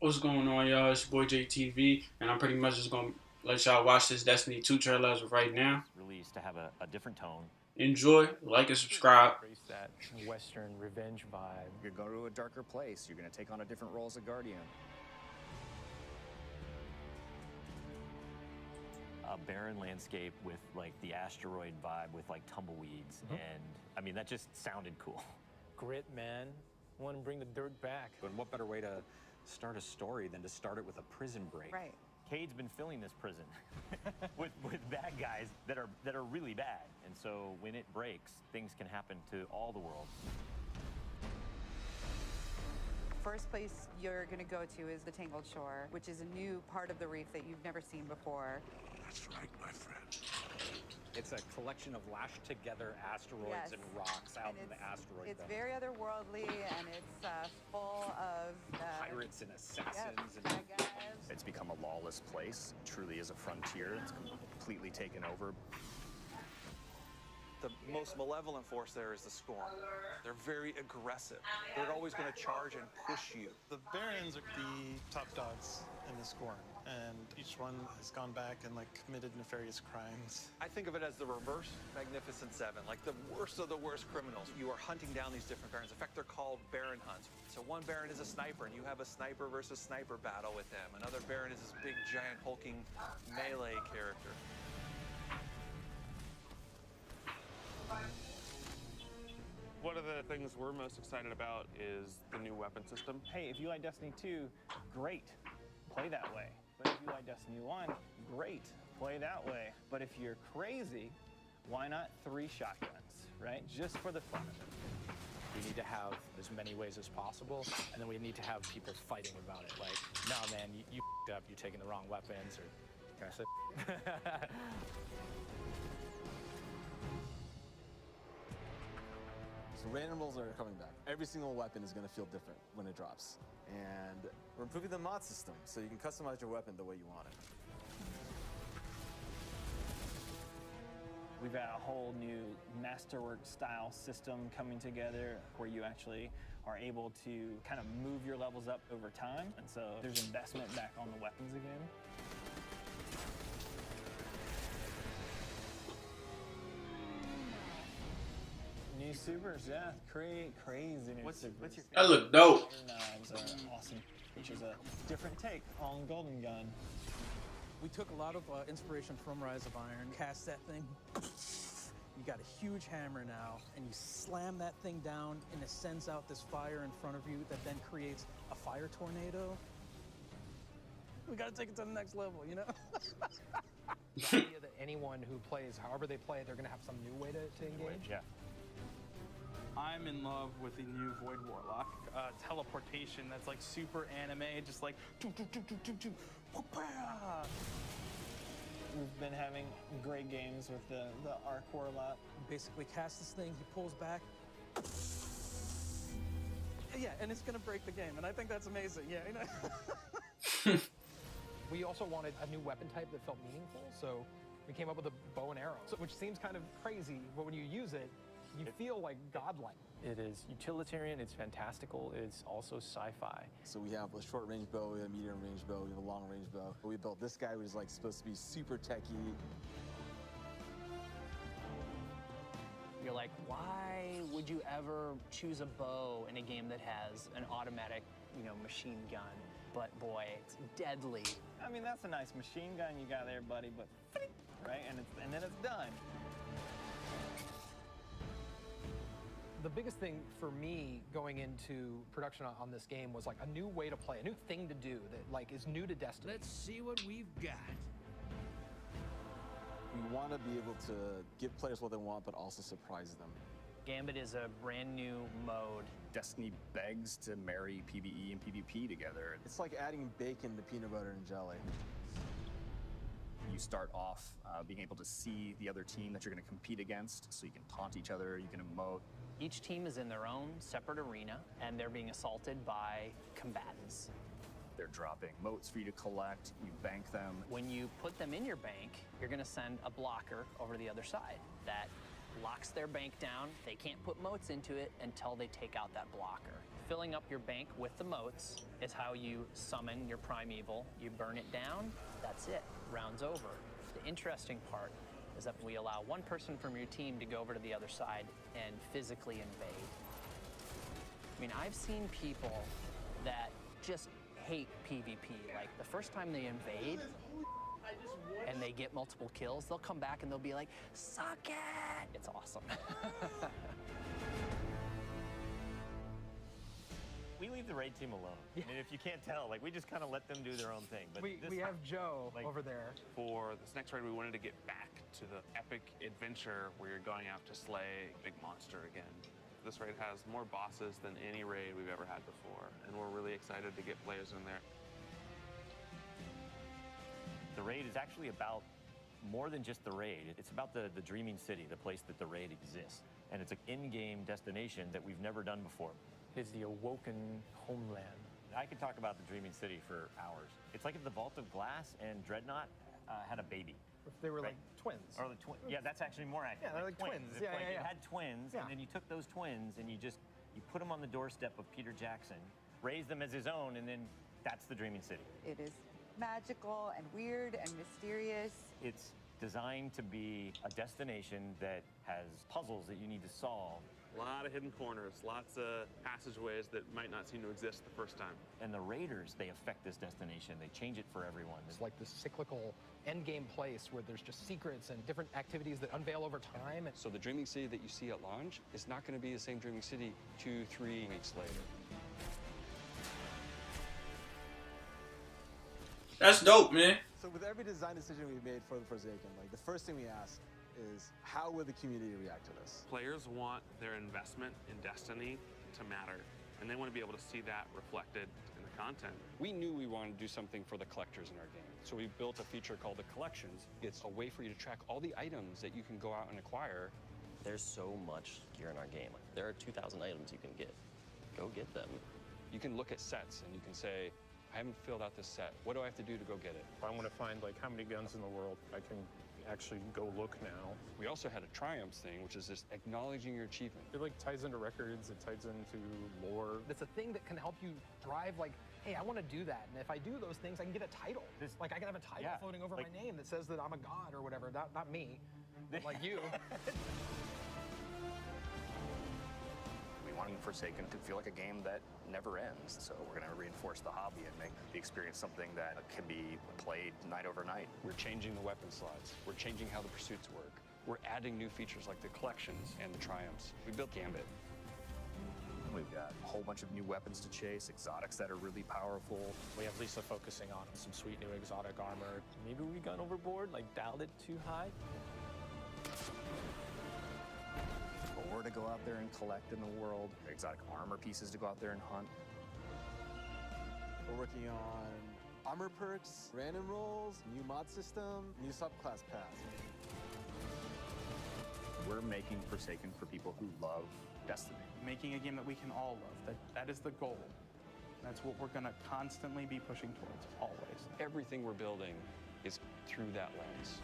What's going on, y'all? It's your boy JTV, and I'm pretty much just gonna let y'all watch this Destiny 2 trailer as of right now. Released to have a different tone. Enjoy, like, and subscribe. Embrace that Western revenge vibe. You're going to a darker place. You're going to take on a different role as a guardian. A barren landscape with like the asteroid vibe with like tumbleweeds, and I mean that just sounded cool. Grit, man. Want to bring the dirt back. And what better way to start a story than to start it with a prison break? Right. Cade's been filling this prison with bad guys that are really bad, and so when it breaks, things can happen to all the world. First place you're going to go to is the Tangled Shore, which is a new part of the reef that you've never seen before. That's right, my friend. It's a collection of lashed together asteroids Yes. and rocks out And in the asteroid It's belt. very otherworldly, and it's full of Pirates and assassins. yes, And bad guys. it's become a lawless place. It truly is a frontier. It's completely taken over. The most malevolent force there is the Scorn. They're very aggressive. They're always going to charge and push you. The Barons are the top dogs in the Scorn, and each one has gone back and committed nefarious crimes. I think of it as the reverse Magnificent Seven, like the worst of the worst criminals. You are hunting down these different Barons. In fact, they're called Baron hunts. So one Baron is a sniper, and you have a sniper versus sniper battle with them. Another Baron is this big, giant, hulking melee character. One of the things we're most excited about is the new weapon system. Hey, if you like Destiny 2, great, play that way. But if you like Destiny 1, great, play that way. But if you're crazy, why not 3 shotguns, right? Just for the fun of it. We need to have as many ways as possible, and then we need to have people fighting about it. Like, nah, man, you f***ed up, you're taking the wrong weapons, or can I say? So randomals are coming back. Every single weapon is going to feel different when it drops. And we're improving the mod system, so you can customize your weapon the way you want it. We've got a whole new masterwork style system coming together where you actually are able to kind of move your levels up over time. And so there's investment back on the weapons again. New supers, yeah, crazy new supers. That look dope. Knives are awesome, which is a different take on Golden Gun. We took a lot of inspiration from Rise of Iron. Cast that thing. You got a huge hammer now, and you slam that thing down, and it sends out this fire in front of you that then creates a fire tornado. We gotta take it to the next level, you know? The idea that anyone who plays, however they play, they're going to have some new way to engage. Yeah. I'm in love with the new Void Warlock. Teleportation that's super anime, just We've been having great games with the Arc Warlock. Basically cast this thing, he pulls back. Yeah, and it's gonna break the game, and I think that's amazing, yeah, you know? We also wanted a new weapon type that felt meaningful, so we came up with a bow and arrow, which seems kind of crazy, but when you use it, you feel like godlike. It is utilitarian, it's fantastical, it's also sci-fi. So we have a short range bow, we have a medium range bow, we have a long range bow. We built this guy who's supposed to be super techie. You're like, why would you ever choose a bow in a game that has an automatic, machine gun? But boy, it's deadly. I mean, that's a nice machine gun you got there, buddy, but right, and then it's done. The biggest thing for me going into production on this game was a new way to play, a new thing to do that is new to Destiny. Let's see what we've got. We want to be able to give players what they want, but also surprise them. Gambit is a brand new mode. Destiny begs to marry PvE and PvP together. It's like adding bacon to peanut butter and jelly. You start off being able to see the other team that you're going to compete against, so you can taunt each other, you can emote. Each team is in their own separate arena, and they're being assaulted by combatants. They're dropping motes for you to collect, you bank them. When you put them in your bank, you're going to send a blocker over to the other side. That locks their bank down. They can't put motes into it until they take out that blocker. filling up your bank with the motes is how you summon your primeval. You burn it down, that's it, round's over. The interesting part is that we allow one person from your team to go over to the other side and physically invade. I mean, I've seen people that just hate PvP. Like, the first time they invade and they get multiple kills, they'll come back and they'll be like, suck it! It's awesome. We leave the raid team alone. I mean, if you can't tell, like, we just kind of let them do their own thing. But we have Joe over there. For this next raid, we wanted to get back to the epic adventure where you're going out to slay a big monster again. This raid has more bosses than any raid we've ever had before, and we're really excited to get players in there. The raid is actually about more than just the raid. It's about the dreaming city, the place that the raid exists. And it's an in-game destination that we've never done before. It's the awoken homeland. I could talk about the dreaming city for hours. It's like if the Vault of Glass and Dreadnought had a baby. If they were like twins. Or the yeah, that's actually more accurate. Yeah, they're like twins. It's Yeah, like yeah, yeah. It had twins, and then you took those twins and you put them on the doorstep of Peter Jackson, raised them as his own, and then that's the dreaming city. It is magical and weird and mysterious. It's designed to be a destination that has puzzles that you need to solve. A lot of hidden corners, lots of passageways that might not seem to exist the first time. And the raiders, they affect this destination. They change it for everyone. It's like this cyclical endgame place where there's just secrets and different activities that unveil over time. So the dreaming city that you see at launch is not going to be the same dreaming city 2-3 weeks later. That's dope, man. So with every design decision we've made for the Forsaken, like the first thing we ask is how will the community react to this? Players want their investment in Destiny to matter, and they want to be able to see that reflected in the content. We knew we wanted to do something for the collectors in our game, so we built a feature called the Collections. It's a way for you to track all the items that you can go out and acquire. There's so much gear in our game. There are 2,000 items you can get. Go get them. You can look at sets and you can say, I haven't filled out this set. What do I have to do to go get it? If I want to find like how many guns in the world, I can actually go look now. We also had a triumphs thing, which is just acknowledging your achievement. It like ties into records, it ties into lore. It's a thing that can help you drive like, hey, I want to do that. And if I do those things, I can get a title. Like I can have a title floating over my name that says that I'm a god or whatever. Not me, like you. We want Forsaken to feel like a game that never ends. So we're going to reinforce the hobby and make the experience something that can be played night over night. We're changing the weapon slots. We're changing how the pursuits work. We're adding new features like the collections and the triumphs. We built Gambit. We've got a whole bunch of new weapons to chase, exotics that are really powerful. We have Lisa focusing on some sweet new exotic armor. Maybe we got overboard, like dialed it too high. Ore to go out there and collect in the world, exotic armor pieces to go out there and hunt. We're working on armor perks, random rolls, new mod system, new subclass paths. We're making Forsaken for people who love Destiny. Making a game that we can all love. That is the goal. That's what we're going to constantly be pushing towards, always. Everything we're building is through that lens.